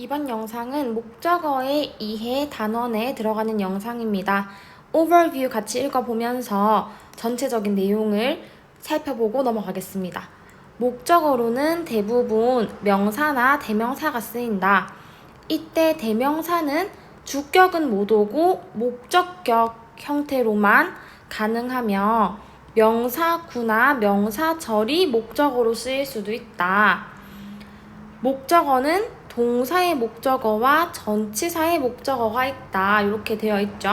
이번 영상은 목적어의 이해 단원에 들어가는 영상입니다. overview 같이 읽어보면서 전체적인 내용을 살펴보고 넘어가겠습니다. 목적어로는 대부분 명사나 대명사가 쓰인다. 이때 대명사는 주격은 못 오고 목적격 형태로만 가능하며 명사구나 명사절이 목적어로 쓰일 수도 있다. 목적어는 동사의 목적어와 전치사의 목적어가 있다. 이렇게 되어 있죠.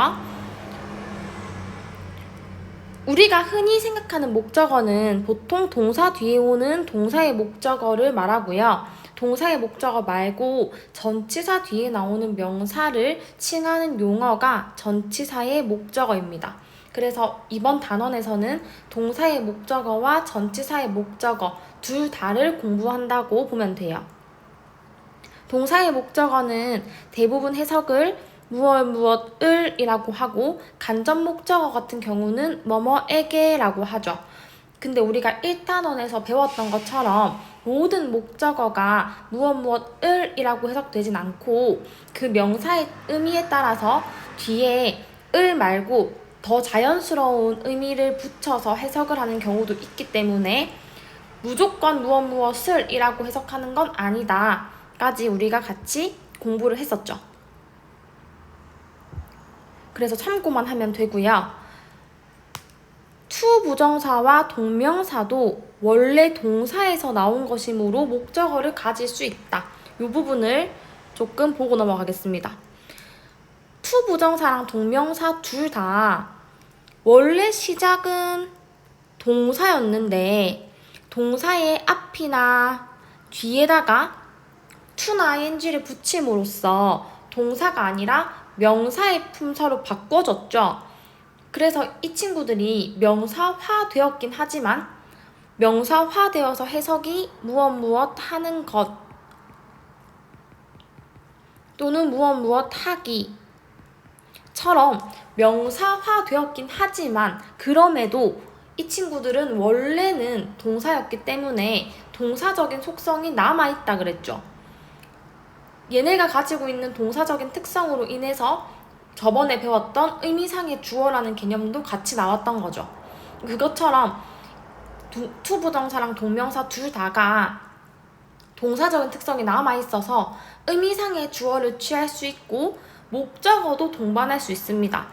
우리가 흔히 생각하는 목적어는 보통 동사 뒤에 오는 동사의 목적어를 말하고요. 동사의 목적어 말고 전치사 뒤에 나오는 명사를 칭하는 용어가 전치사의 목적어입니다. 그래서 이번 단원에서는 동사의 목적어와 전치사의 목적어 둘 다를 공부한다고 보면 돼요. 동사의 목적어는 대부분 해석을 무엇을 이라고 하고 간접 목적어 같은 경우는 뭐뭐에게 라고 하죠. 근데 우리가 1단원에서 배웠던 것처럼 모든 목적어가 무엇을 이라고 해석되진 않고 그 명사의 의미에 따라서 뒤에 을 말고 더 자연스러운 의미를 붙여서 해석을 하는 경우도 있기 때문에 무조건 무엇을 이라고 해석하는 건 아니다 까지 우리가 같이 공부를 했었죠. 그래서 참고만 하면 되고요. to 부정사와 동명사도 원래 동사에서 나온 것이므로 목적어를 가질 수 있다. 이 부분을 조금 보고 넘어가겠습니다. to 부정사랑 동명사 둘 다 원래 시작은 동사였는데 동사의 앞이나 뒤에다가 to나 ing를 붙임으로써 동사가 아니라 명사의 품사로 바꿔졌죠. 그래서 이 친구들이 명사화 되었긴 하지만 명사화 되어서 해석이 무엇 하는 것 또는 무엇 하기처럼 명사화 되었긴 하지만 그럼에도 이 친구들은 원래는 동사였기 때문에 동사적인 속성이 남아있다 그랬죠. 얘네가 가지고 있는 동사적인 특성으로 인해서 저번에 배웠던 의미상의 주어라는 개념도 같이 나왔던 거죠. 그것처럼 to 부정사랑 동명사 둘 다가 동사적인 특성이 남아있어서 의미상의 주어를 취할 수 있고 목적어도 동반할 수 있습니다.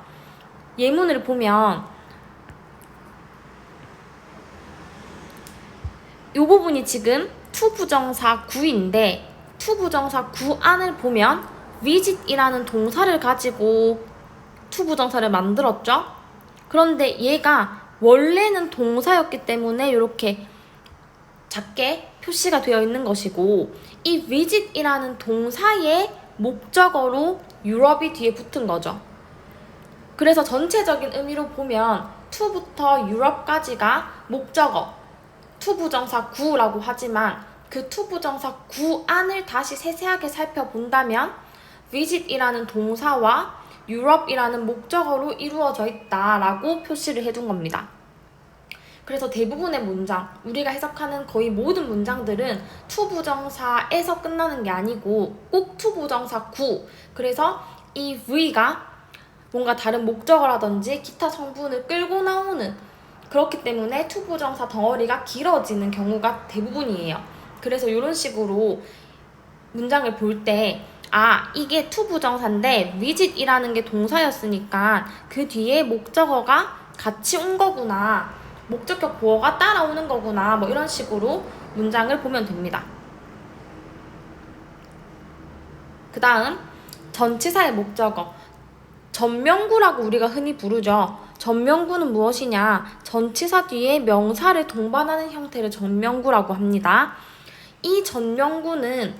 예문을 보면 이 부분이 지금 to 부정사 구인데 to 부정사 구 안을 보면 visit이라는 동사를 가지고 to 부정사를 만들었죠. 그런데 얘가 원래는 동사였기 때문에 이렇게 작게 표시가 되어 있는 것이고 이 visit이라는 동사의 목적어로 유럽이 뒤에 붙은 거죠. 그래서 전체적인 의미로 보면 to부터 유럽까지가 목적어 to 부정사 구라고 하지만 그 to 부정사 구 안을 다시 세세하게 살펴본다면 visit이라는 동사와 유럽이라는 목적어로 이루어져 있다라고 표시를 해둔 겁니다. 그래서 대부분의 문장, 우리가 해석하는 거의 모든 문장들은 to 부정사에서 끝나는 게 아니고 꼭 to 부정사 구, 그래서 이 v가 뭔가 다른 목적어라든지 기타 성분을 끌고 나오는, 그렇기 때문에 to 부정사 덩어리가 길어지는 경우가 대부분이에요. 그래서 이런 식으로 문장을 볼 때 이게 to 부정사인데 visit이라는 게 동사였으니까 그 뒤에 목적어가 같이 온 거구나, 목적격 보어가 따라오는 거구나, 뭐 이런 식으로 문장을 보면 됩니다. 그 다음 전치사의 목적어 전명구라고 우리가 흔히 부르죠. 전명구는 무엇이냐? 전치사 뒤에 명사를 동반하는 형태를 전명구라고 합니다. 이 전명구는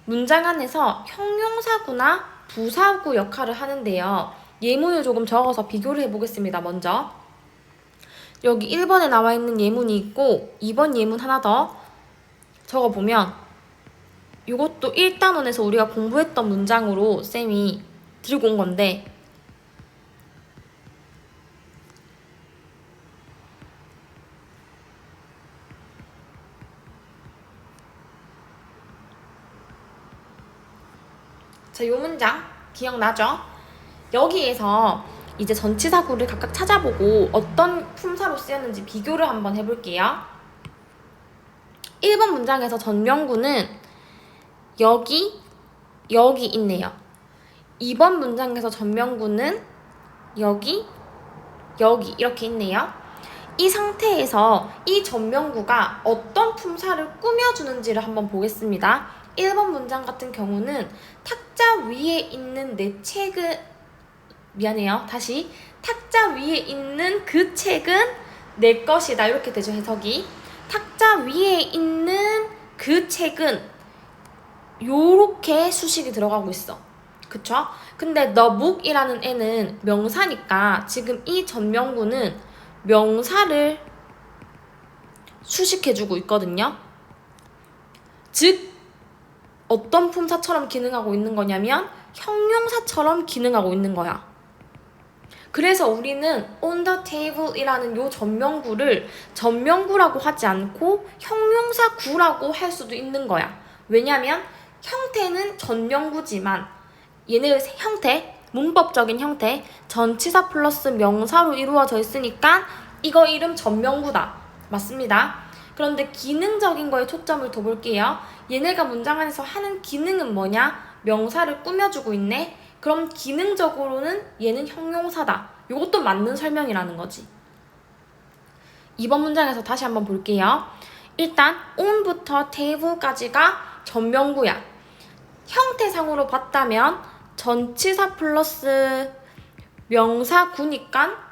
문장 안에서 형용사구나 부사구 역할을 하는데요. 예문을 조금 적어서 비교를 해보겠습니다. 먼저 여기 1번에 나와 있는 예문이 있고 2번 예문 하나 더 적어보면 이것도 1단원에서 우리가 공부했던 문장으로 쌤이 들고 온 건데 자, 요 문장 기억나죠? 여기에서 이제 전치사구를 각각 찾아보고 어떤 품사로 쓰였는지 비교를 한번 해볼게요. 1번 문장에서 전명구는 여기 있네요. 2번 문장에서 전명구는 여기 이렇게 있네요. 이 상태에서 이 전명구가 어떤 품사를 꾸며주는지를 한번 보겠습니다. 1번 문장 같은 경우는 탁자 위에 있는 내 책은 탁자 위에 있는 그 책은 내 것이다. 이렇게 되죠, 해석이. 탁자 위에 있는 그 책은 요렇게 수식이 들어가고 있어. 그쵸? 근데 the book이라는 애는 명사니까 지금 이 전명구는 명사를 수식해주고 있거든요. 즉 어떤 품사처럼 기능하고 있는 거냐면 형용사처럼 기능하고 있는 거야. 그래서 우리는 on the table 이라는 요 전명구를 전명구라고 하지 않고 형용사구라고 할 수도 있는 거야. 왜냐면 형태는 전명구지만 얘네 형태, 문법적인 형태, 전치사 플러스 명사로 이루어져 있으니까 이거 이름 전명구다. 맞습니다. 그런데 기능적인 거에 초점을 둬볼게요. 얘네가 문장 안에서 하는 기능은 뭐냐? 명사를 꾸며주고 있네? 그럼 기능적으로는 얘는 형용사다. 이것도 맞는 설명이라는 거지. 2번 문장에서 다시 한번 볼게요. 일단 on부터 table까지가 전명구야. 형태상으로 봤다면 전치사 플러스 명사구니까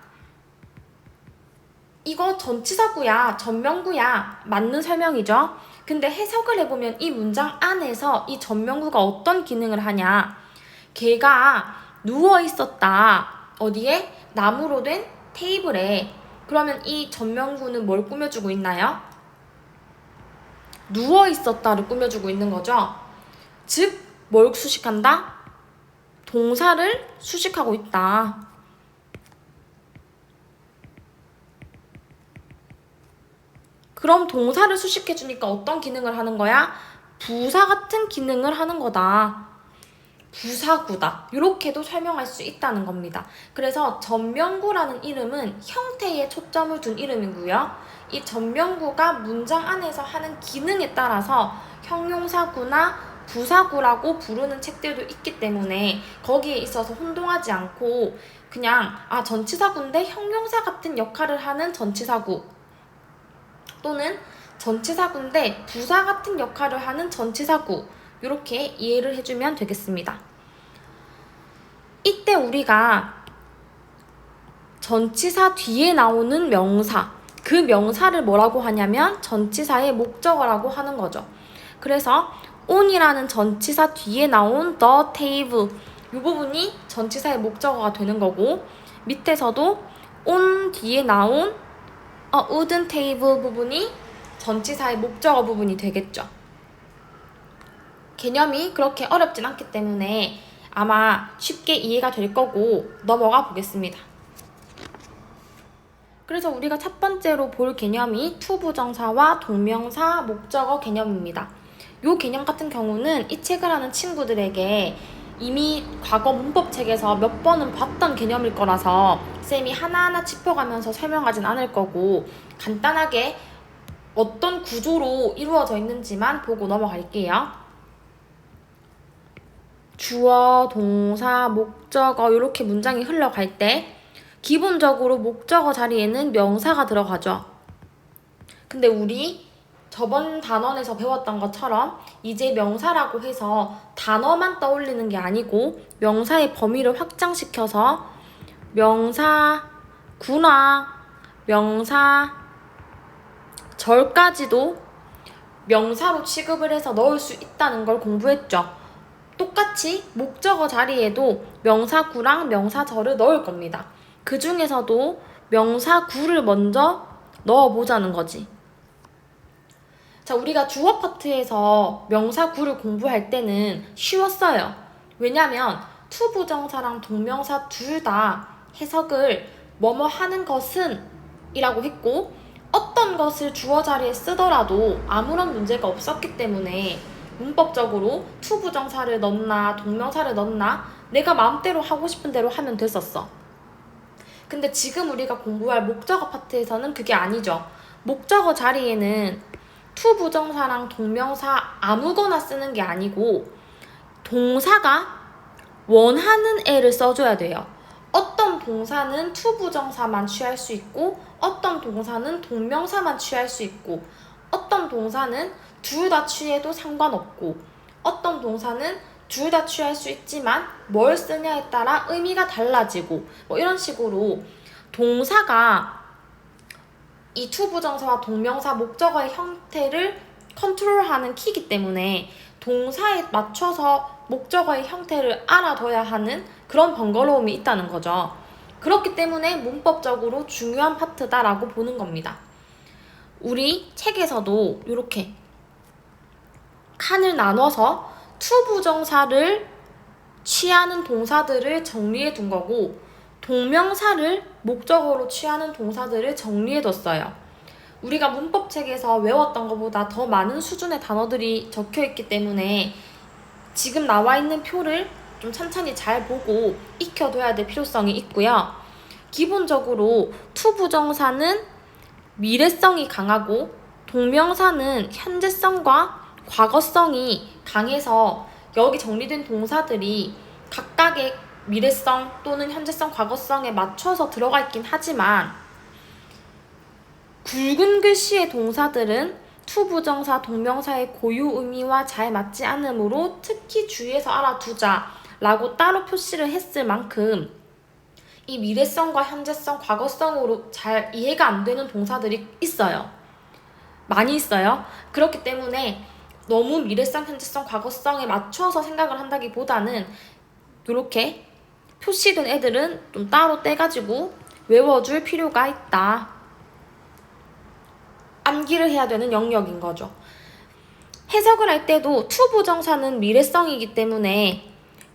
이거 전치사구야, 전명구야. 맞는 설명이죠. 근데 해석을 해보면 이 문장 안에서 이 전명구가 어떤 기능을 하냐. 걔가 누워있었다. 어디에? 나무로 된 테이블에. 그러면 이 전명구는 뭘 꾸며주고 있나요? 누워있었다를 꾸며주고 있는 거죠. 즉, 뭘 수식한다? 동사를 수식하고 있다. 그럼 동사를 수식해주니까 어떤 기능을 하는 거야? 부사 같은 기능을 하는 거다. 부사구다. 이렇게도 설명할 수 있다는 겁니다. 그래서 전명구라는 이름은 형태에 초점을 둔 이름이고요. 이 전명구가 문장 안에서 하는 기능에 따라서 형용사구나 부사구라고 부르는 책들도 있기 때문에 거기에 있어서 혼동하지 않고 그냥 전치사구인데 형용사 같은 역할을 하는 전치사구 또는 전치사구인데 부사 같은 역할을 하는 전치사구 이렇게 이해를 해주면 되겠습니다. 이때 우리가 전치사 뒤에 나오는 명사 그 명사를 뭐라고 하냐면 전치사의 목적어라고 하는 거죠. 그래서 on이라는 전치사 뒤에 나온 the table 이 부분이 전치사의 목적어가 되는 거고 밑에서도 on 뒤에 나온 wooden table 부분이 전치사의 목적어 부분이 되겠죠. 개념이 그렇게 어렵진 않기 때문에 아마 쉽게 이해가 될 거고 넘어가 보겠습니다. 그래서 우리가 첫 번째로 볼 개념이 투부정사와 동명사, 목적어 개념입니다. 이 개념 같은 경우는 이 책을 하는 친구들에게 이미 과거 문법책에서 몇 번은 봤던 개념일 거라서 쌤이 하나하나 짚어가면서 설명하진 않을 거고 간단하게 어떤 구조로 이루어져 있는지만 보고 넘어갈게요. 주어, 동사, 목적어 이렇게 문장이 흘러갈 때 기본적으로 목적어 자리에는 명사가 들어가죠. 근데 우리 저번 단원에서 배웠던 것처럼 이제 명사라고 해서 단어만 떠올리는 게 아니고 명사의 범위를 확장시켜서 명사구나, 명사절까지도 명사로 취급을 해서 넣을 수 있다는 걸 공부했죠. 똑같이 목적어 자리에도 명사구랑 명사절을 넣을 겁니다. 그 중에서도 명사구를 먼저 넣어보자는 거지. 자, 우리가 주어 파트에서 명사구를 공부할 때는 쉬웠어요. 왜냐면 투부정사랑 동명사 둘 다 해석을 뭐뭐 하는 것은 이라고 했고 어떤 것을 주어 자리에 쓰더라도 아무런 문제가 없었기 때문에 문법적으로 to 부정사를 넣나 동명사를 넣나 내가 마음대로 하고 싶은 대로 하면 됐었어. 근데 지금 우리가 공부할 목적어 파트에서는 그게 아니죠. 목적어 자리에는 to 부정사랑 동명사 아무거나 쓰는 게 아니고 동사가 원하는 애를 써줘야 돼요. 어떤 동사는 to 부정사만 취할 수 있고 어떤 동사는 동명사만 취할 수 있고 어떤 동사는 둘 다 취해도 상관없고 어떤 동사는 둘 다 취할 수 있지만 뭘 쓰냐에 따라 의미가 달라지고 뭐 이런 식으로 동사가 이 to 부정사와 동명사 목적어의 형태를 컨트롤하는 키이기 때문에 동사에 맞춰서 목적어의 형태를 알아둬야 하는 그런 번거로움이 있다는 거죠. 그렇기 때문에 문법적으로 중요한 파트다라고 보는 겁니다. 우리 책에서도 이렇게 칸을 나눠서 to 부정사를 취하는 동사들을 정리해 둔 거고 동명사를 목적어로 취하는 동사들을 정리해 뒀어요. 우리가 문법책에서 외웠던 것보다 더 많은 수준의 단어들이 적혀 있기 때문에 지금 나와 있는 표를 좀 천천히 잘 보고 익혀둬야 될 필요성이 있고요. 기본적으로 to 부정사는 미래성이 강하고 동명사는 현재성과 과거성이 강해서 여기 정리된 동사들이 각각의 미래성 또는 현재성, 과거성에 맞춰서 들어가 있긴 하지만 굵은 글씨의 동사들은 to 부정사, 동명사의 고유 의미와 잘 맞지 않으므로 특히 주의해서 알아두자 라고 따로 표시를 했을 만큼 이 미래성과 현재성, 과거성으로 잘 이해가 안 되는 동사들이 있어요. 많이 있어요. 그렇기 때문에 너무 미래성, 현재성, 과거성에 맞춰서 생각을 한다기보다는 이렇게 표시된 애들은 좀 따로 떼가지고 외워줄 필요가 있다. 암기를 해야 되는 영역인 거죠. 해석을 할 때도 to 부정사는 미래성이기 때문에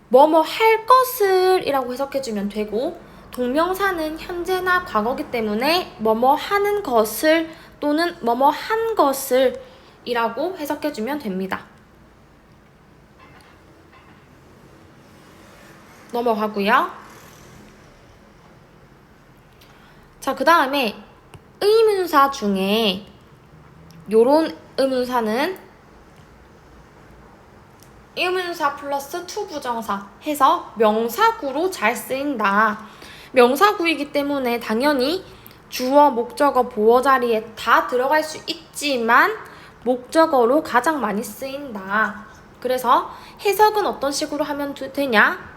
뭐뭐 할 것을 이라고 해석해주면 되고 동명사는 현재나 과거기 때문에 뭐뭐 하는 것을 또는 뭐뭐 한 것을 이라고 해석해주면 됩니다. 넘어가고요. 자, 그 다음에 의문사 중에 요런 의문사는 의문사 플러스 to 부정사 해서 명사구로 잘 쓰인다. 명사구이기 때문에 당연히 주어, 목적어, 보어 자리에 다 들어갈 수 있지만 목적어로 가장 많이 쓰인다. 그래서 해석은 어떤 식으로 하면 되냐?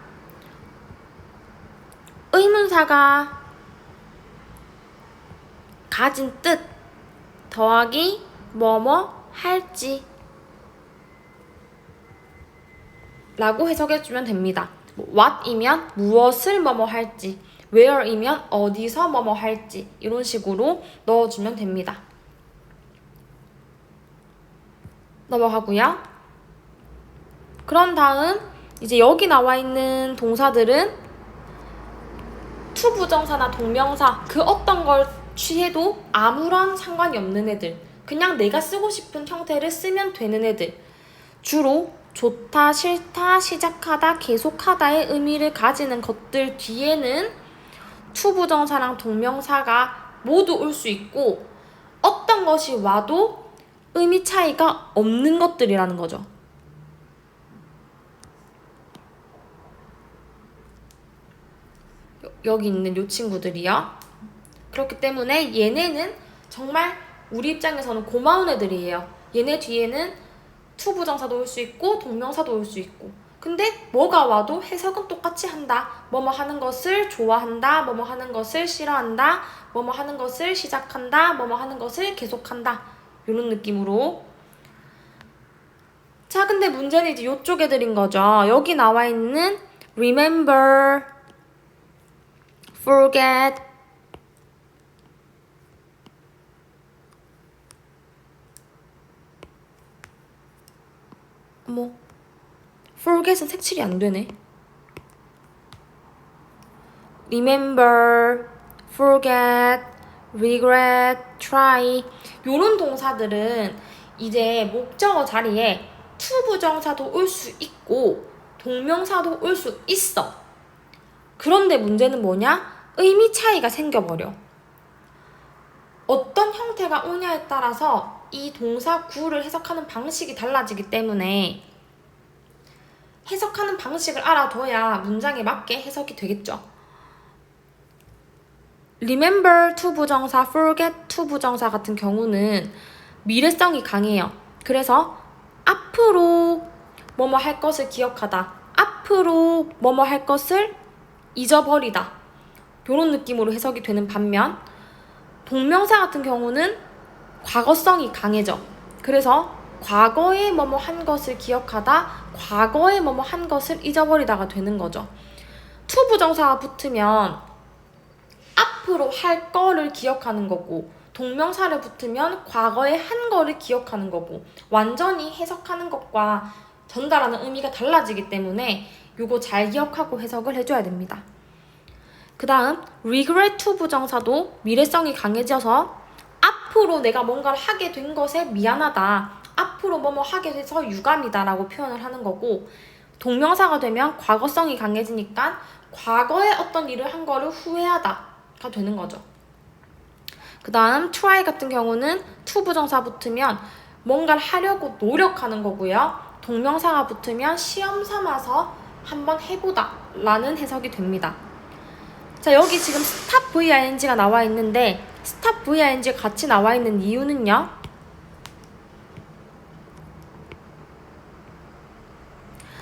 의문사가 가진 뜻 더하기 뭐뭐 할지 라고 해석해주면 됩니다. what이면 무엇을 뭐뭐 할지, where이면 어디서 뭐뭐 할지 이런 식으로 넣어주면 됩니다. 넘어가고요. 그런 다음 이제 여기 나와 있는 동사들은 to 부정사나 동명사 그 어떤 걸 취해도 아무런 상관이 없는 애들, 그냥 내가 쓰고 싶은 형태를 쓰면 되는 애들, 주로 좋다, 싫다, 시작하다, 계속하다의 의미를 가지는 것들 뒤에는 to 부정사랑 동명사가 모두 올 수 있고 어떤 것이 와도 의미 차이가 없는 것들이라는 거죠. 여기 있는 요 친구들이요. 그렇기 때문에 얘네는 정말 우리 입장에서는 고마운 애들이에요. 얘네 뒤에는 to 부정사도 올 수 있고 동명사도 올 수 있고 근데 뭐가 와도 해석은 똑같이 한다. 뭐뭐 하는 것을 좋아한다. 뭐뭐 하는 것을 싫어한다. 뭐뭐 하는 것을 시작한다. 뭐뭐 하는 것을 계속한다. 이런 느낌으로. 자, 근데 문제는 이제 요쪽 애들인 거죠. 여기 나와 있는 remember, forget, forget은 색칠이 안 되네. remember, forget, regret, try 요런 동사들은 이제 목적어 자리에 투부정사도 올 수 있고 동명사도 올 수 있어. 그런데 문제는 뭐냐? 의미 차이가 생겨버려. 어떤 형태가 오냐에 따라서 이 동사 구를 해석하는 방식이 달라지기 때문에 해석하는 방식을 알아둬야 문장에 맞게 해석이 되겠죠. remember 투부정사, forget 투부정사 같은 경우는 미래성이 강해요. 그래서 앞으로 뭐뭐 할 것을 기억하다, 앞으로 뭐뭐 할 것을 잊어버리다, 이런 느낌으로 해석이 되는 반면 동명사 같은 경우는 과거성이 강해져. 그래서 과거에 뭐뭐 한 것을 기억하다, 과거에 뭐뭐 한 것을 잊어버리다가 되는 거죠. 투부정사가 붙으면 앞으로 할 거를 기억하는 거고, 동명사를 붙으면 과거에 한 거를 기억하는 거고, 완전히 해석하는 것과 전달하는 의미가 달라지기 때문에 요거 잘 기억하고 해석을 해줘야 됩니다. 그 다음 regret 투부정사도 미래성이 강해져서 앞으로 내가 뭔가를 하게 된 것에 미안하다, 앞으로 뭐뭐 하게 돼서 유감이다 라고 표현을 하는 거고, 동명사가 되면 과거성이 강해지니까 과거에 어떤 일을 한 거를 후회하다 가 되는 거죠. 그 다음 try 같은 경우는 투부정사 붙으면 뭔가를 하려고 노력하는 거고요. 동명사가 붙으면 시험 삼아서 한번 해보다 라는 해석이 됩니다. 자, 여기 지금 stop VING가 나와 있는데 stop VING가 같이 나와 있는 이유는요.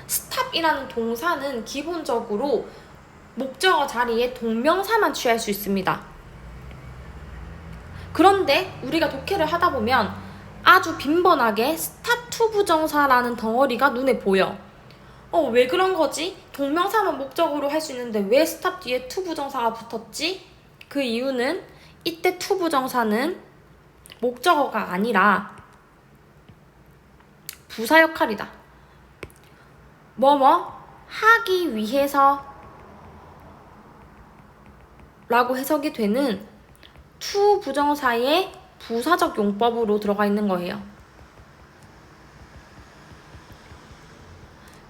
stop이라는 동사는 기본적으로 목적어 자리에 동명사만 취할 수 있습니다. 그런데 우리가 독해를 하다 보면 아주 빈번하게 stop 투부정사라는 덩어리가 눈에 보여. 왜 그런 거지? 동명사만 목적으로 할 수 있는데 왜 stop 뒤에 투부정사가 붙었지? 그 이유는 이때 투부정사는 목적어가 아니라 부사 역할이다. 뭐뭐 하기 위해서 라고 해석이 되는 투부정사의 부사적 용법으로 들어가 있는 거예요.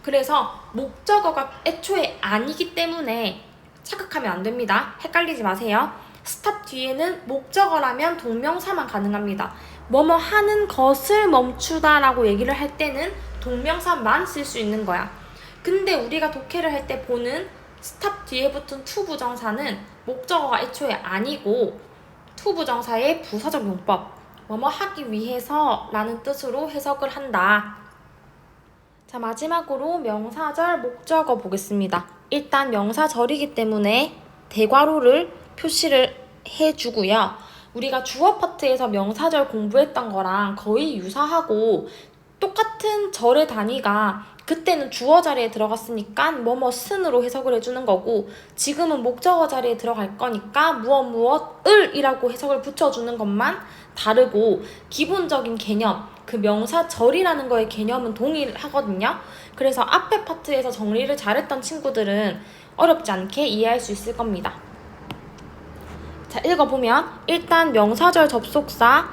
그래서 목적어가 애초에 아니기 때문에 착각하면 안 됩니다. 헷갈리지 마세요. stop 뒤에는 목적어라면 동명사만 가능합니다. 뭐뭐 하는 것을 멈추다 라고 얘기를 할 때는 동명사만 쓸 수 있는 거야. 근데 우리가 독해를 할 때 보는 stop 뒤에 붙은 투부정사는 목적어가 애초에 아니고 투부정사의 부사적 용법, 뭐뭐 하기 위해서 라는 뜻으로 해석을 한다. 자, 마지막으로 명사절, 목적어 보겠습니다. 일단 명사절이기 때문에 대괄호를 표시를 해주고요. 우리가 주어 파트에서 명사절 공부했던 거랑 거의 유사하고 똑같은 절의 단위가 그때는 주어 자리에 들어갔으니까 뭐뭐 쓴으로 해석을 해주는 거고, 지금은 목적어 자리에 들어갈 거니까 무엇을 이라고 해석을 붙여주는 것만 다르고, 기본적인 개념, 그 명사절이라는 거의 개념은 동일하거든요. 그래서 앞에 파트에서 정리를 잘했던 친구들은 어렵지 않게 이해할 수 있을 겁니다. 자, 읽어보면 일단 명사절 접속사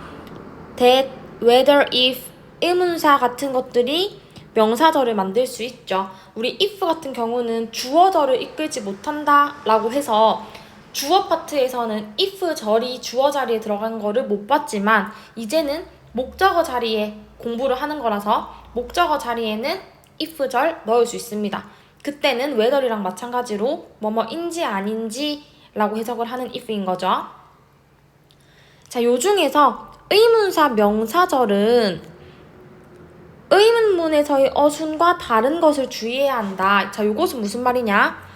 that, whether, if, 의문사 같은 것들이 명사절을 만들 수 있죠. 우리 if 같은 경우는 주어절을 이끌지 못한다 라고 해서 주어 파트에서는 if 절이 주어 자리에 들어간 거를 못 봤지만 이제는 목적어 자리에 공부를 하는 거라서 목적어 자리에는 if 절 넣을 수 있습니다. 그때는 whether이랑 마찬가지로 뭐뭐인지 아닌지 라고 해석을 하는 if인 거죠. 자, 요 중에서 의문사 명사절은 의문문에서의 어순과 다른 것을 주의해야 한다. 자, 요것은 무슨 말이냐?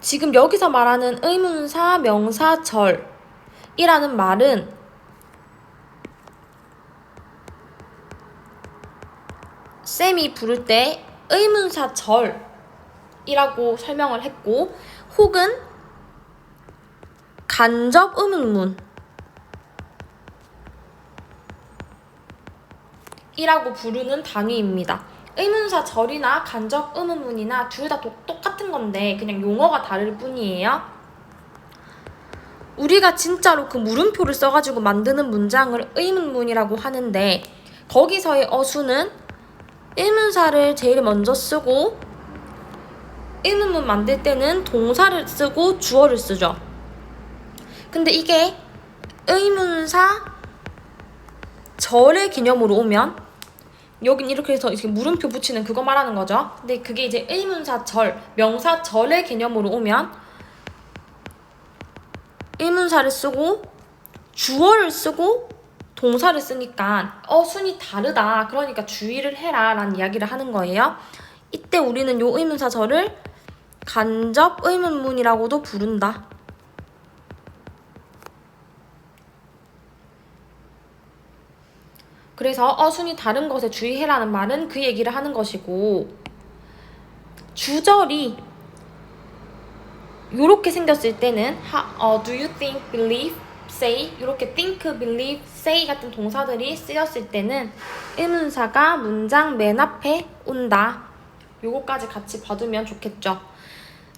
지금 여기서 말하는 의문사 명사절이라는 말은 쌤이 부를 때 의문사절이라고 설명을 했고, 혹은 간접 의문문 이라고 부르는 단위입니다. 의문사절이나 간접 의문문이나 둘 다 똑같은 건데 그냥 용어가 다를 뿐이에요. 우리가 진짜로 그 물음표를 써가지고 만드는 문장을 의문문이라고 하는데, 거기서의 어수는 의문사를 제일 먼저 쓰고 의문문 만들 때는 동사를 쓰고 주어를 쓰죠. 근데 이게 의문사 절의 개념으로 오면 여긴 이렇게 해서 이렇게 물음표 붙이는 그거 말하는 거죠. 근데 그게 이제 의문사 절, 명사 절의 개념으로 오면 의문사를 쓰고 주어를 쓰고 동사를 쓰니까 어순이 다르다. 그러니까 주의를 해라 라는 이야기를 하는 거예요. 이때 우리는 요 의문사 절을 간접 의문문이라고도 부른다. 그래서 어순이 다른 것에 주의해라는 말은 그 얘기를 하는 것이고, 주절이 요렇게 생겼을 때는 do you think, believe, say 요렇게 think, believe, say 같은 동사들이 쓰였을 때는 의문사가 문장 맨 앞에 온다. 요거까지 같이 봐두면 좋겠죠.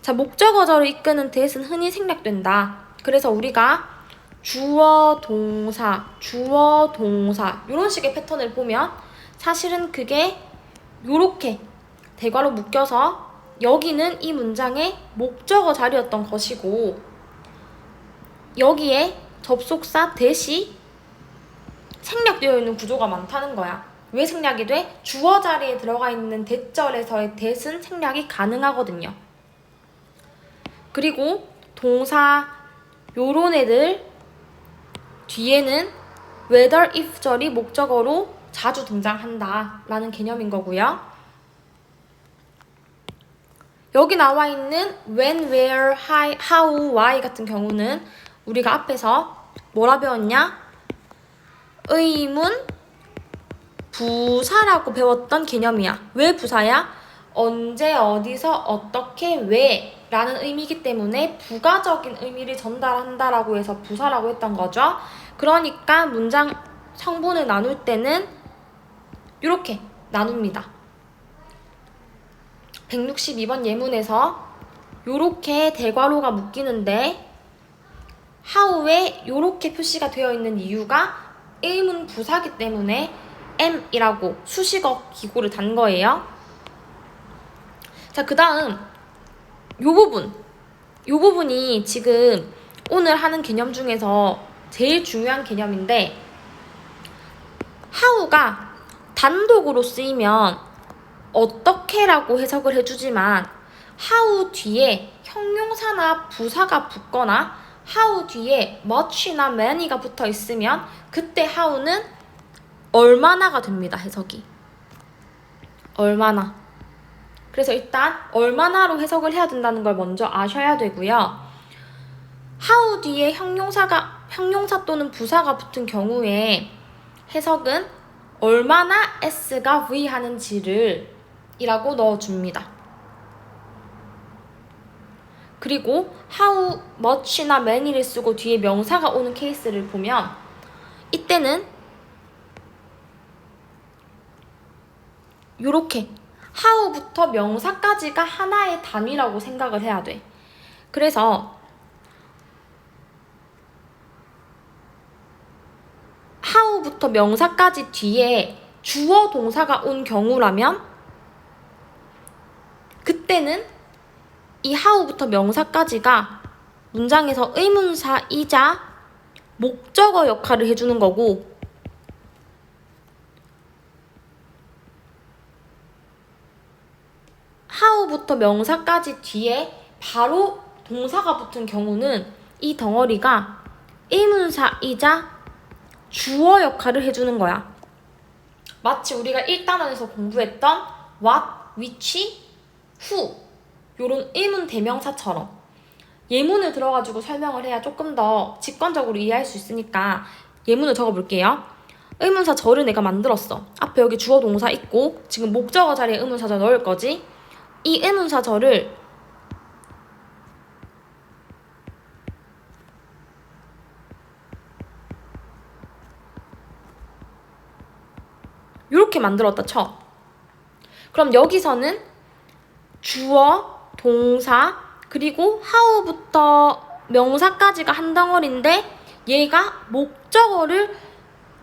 자, 목적어절을 이끄는 that은 흔히 생략된다. 그래서 우리가 주어, 동사 이런 식의 패턴을 보면 사실은 그게 요렇게 대괄호 묶여서 여기는 이 문장의 목적어 자리였던 것이고 여기에 접속사 that이 생략되어 있는 구조가 많다는 거야. 왜 생략이 돼? 주어 자리에 들어가 있는 that절에서의 that은 생략이 가능하거든요. 그리고 동사 요런 애들 뒤에는 whether, if 절이 목적어로 자주 등장한다 라는 개념인 거고요. 여기 나와 있는 when, where, how, why 같은 경우는 우리가 앞에서 뭐라 배웠냐? 의문, 부사라고 배웠던 개념이야. 왜 부사야? 언제, 어디서, 어떻게, 왜 라는 의미이기 때문에 부가적인 의미를 전달한다라고 해서 부사라고 했던 거죠. 그러니까 문장 성분을 나눌 때는 이렇게 나눕니다. 162번 예문에서 이렇게 대괄호가 묶이는데 how에 이렇게 표시가 되어 있는 이유가 의문 부사기 때문에 am이라고 수식어 기구를 단 거예요. 자, 그 다음 요 부분이 지금 오늘 하는 개념 중에서 제일 중요한 개념인데 how가 단독으로 쓰이면 어떻게라고 해석을 해주지만 how 뒤에 형용사나 부사가 붙거나 how 뒤에 much나 many가 붙어 있으면 그때 how는 얼마나가 됩니다. 해석이 얼마나. 그래서 일단 얼마나로 해석을 해야 된다는 걸 먼저 아셔야 되고요. how 뒤에 형용사 또는 부사가 붙은 경우에 해석은 얼마나 s가 v 하는지를 이라고 넣어줍니다. 그리고 how much나 many를 쓰고 뒤에 명사가 오는 케이스를 보면 이때는 요렇게 how부터 명사까지가 하나의 단위라고 생각을 해야 돼. 그래서 how부터 명사까지 뒤에 주어 동사가 온 경우라면 그때는 이 how부터 명사까지가 문장에서 의문사이자 목적어 역할을 해주는 거고 how부터 명사까지 뒤에 바로 동사가 붙은 경우는 이 덩어리가 의문사이자 주어 역할을 해주는 거야. 마치 우리가 1단원에서 공부했던 what, which, who 요런 의문 대명사처럼 예문을 들어가지고 설명을 해야 조금 더 직관적으로 이해할 수 있으니까 예문을 적어볼게요. 의문사 절을 내가 만들었어. 앞에 여기 주어 동사 있고 지금 목적어 자리에 의문사절 넣을 거지. 이 의문사절을 이렇게 만들었다 쳐. 그럼 여기서는 주어, 동사, 그리고 how부터 명사까지가 한 덩어리인데 얘가 목적어를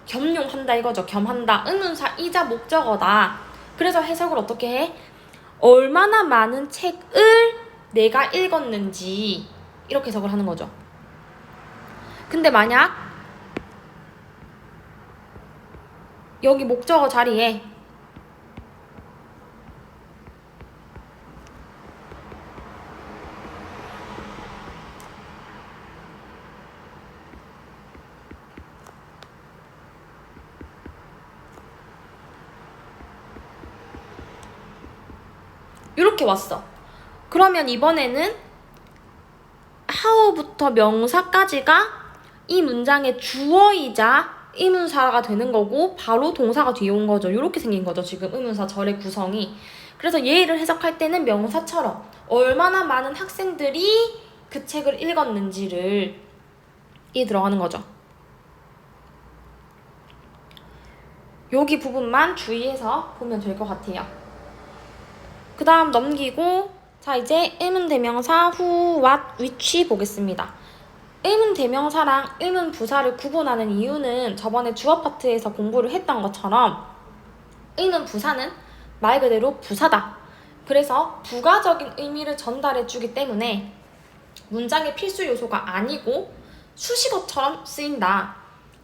겸용한다 이거죠. 겸한다. 의문사이자 목적어다. 그래서 해석을 어떻게 해? 얼마나 많은 책을 내가 읽었는지 이렇게 해석을 하는 거죠. 근데 만약 여기 목적어 자리에 이렇게 왔어. 그러면 이번에는 how부터 명사까지가 이 문장의 주어이자 의문사가 되는 거고 바로 동사가 뒤에 온 거죠. 이렇게 생긴 거죠. 지금 의문사 절의 구성이. 그래서 예를 해석할 때는 명사처럼 얼마나 많은 학생들이 그 책을 읽었는지를 이 들어가는 거죠. 여기 부분만 주의해서 보면 될 것 같아요. 그 다음 넘기고 자 이제 의문대명사 who, what, which 보겠습니다. 의문대명사랑 의문부사를 구분하는 이유는 저번에 주어 파트에서 공부를 했던 것처럼 의문부사는 말 그대로 부사다. 그래서 부가적인 의미를 전달해주기 때문에 문장의 필수 요소가 아니고 수식어처럼 쓰인다.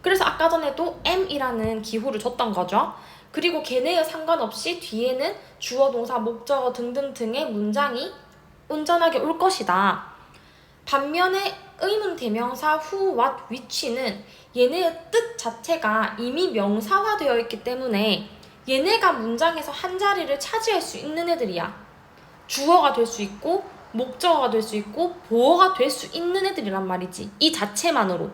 그래서 아까 전에도 am이라는 기호를 줬던 거죠. 그리고 걔네에 상관없이 뒤에는 주어, 동사, 목적어 등등등의 문장이 온전하게 올 것이다. 반면에 의문대명사 who, what, which는 얘네의 뜻 자체가 이미 명사화되어 있기 때문에 얘네가 문장에서 한 자리를 차지할 수 있는 애들이야. 주어가 될 수 있고 목적어가 될 수 있고 보어가 될 수 있는 애들이란 말이지. 이 자체만으로.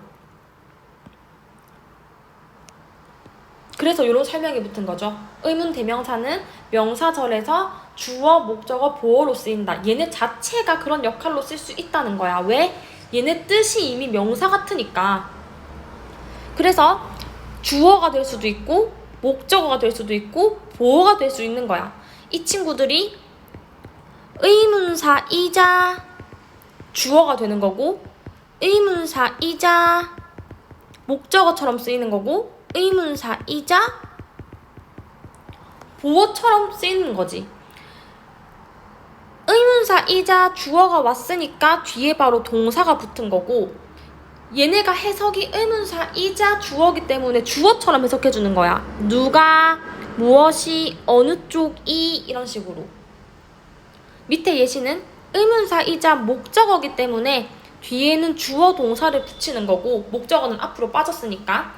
그래서 이런 설명이 붙은 거죠. 의문대명사는 명사절에서 주어, 목적어, 보어로 쓰인다. 얘네 자체가 그런 역할로 쓸 수 있다는 거야. 왜? 얘네 뜻이 이미 명사 같으니까. 그래서 주어가 될 수도 있고 목적어가 될 수도 있고 보어가 될 수 있는 거야. 이 친구들이 의문사이자 주어가 되는 거고 의문사이자 목적어처럼 쓰이는 거고 의문사이자 보어처럼 쓰이는 거지. 의문사이자 주어가 왔으니까 뒤에 바로 동사가 붙은 거고 얘네가 해석이 의문사이자 주어기 때문에 주어처럼 해석해주는 거야. 누가, 무엇이, 어느 쪽이 이런 식으로. 밑에 예시는 의문사이자 목적어기 때문에 뒤에는 주어 동사를 붙이는 거고 목적어는 앞으로 빠졌으니까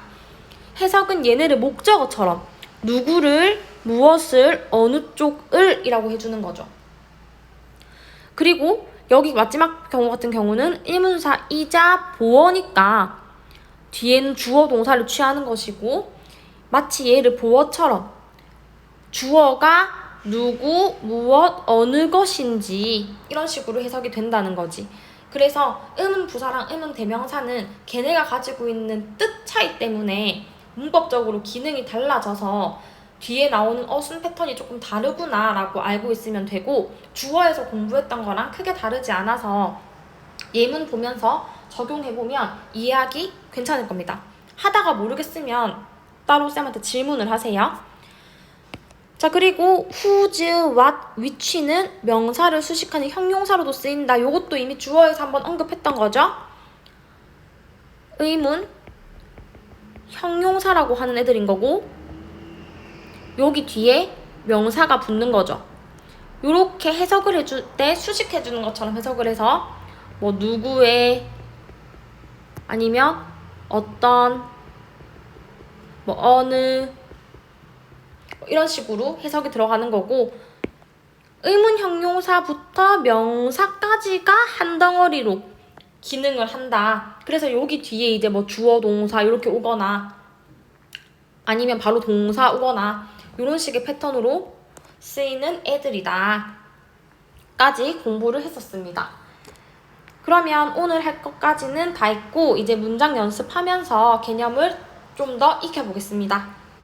해석은 얘네를 목적어처럼 누구를, 무엇을, 어느 쪽을 이라고 해주는 거죠. 그리고 여기 마지막 경우 같은 경우는 의문사이자 보어니까 뒤에는 주어 동사를 취하는 것이고 마치 얘를 보어처럼 주어가 누구, 무엇, 어느 것인지 이런 식으로 해석이 된다는 거지. 그래서 의문부사랑 의문대명사는 걔네가 가지고 있는 뜻 차이 때문에 문법적으로 기능이 달라져서 뒤에 나오는 어순 패턴이 조금 다르구나 라고 알고 있으면 되고 주어에서 공부했던 거랑 크게 다르지 않아서 예문 보면서 적용해보면 이해하기 괜찮을 겁니다. 하다가 모르겠으면 따로 쌤한테 질문을 하세요. 자 그리고 whose, what, which는 명사를 수식하는 형용사로도 쓰인다. 요것도 이미 주어에서 한번 언급했던 거죠. 의문, 형용사라고 하는 애들인 거고 여기 뒤에 명사가 붙는 거죠. 요렇게 해석을 해줄 때 수식해주는 것처럼 해석을 해서 뭐 누구의 아니면 어떤 뭐 어느 이런 식으로 해석이 들어가는 거고 의문 형용사부터 명사까지가 한 덩어리로 기능을 한다. 그래서 여기 뒤에 이제 뭐 주어 동사 이렇게 오거나 아니면 바로 동사 오거나 이런 식의 패턴으로 쓰이는 애들이다 까지 공부를 했었습니다. 그러면 오늘 할 것까지는 다 했고 이제 문장 연습하면서 개념을 좀 더 익혀보겠습니다.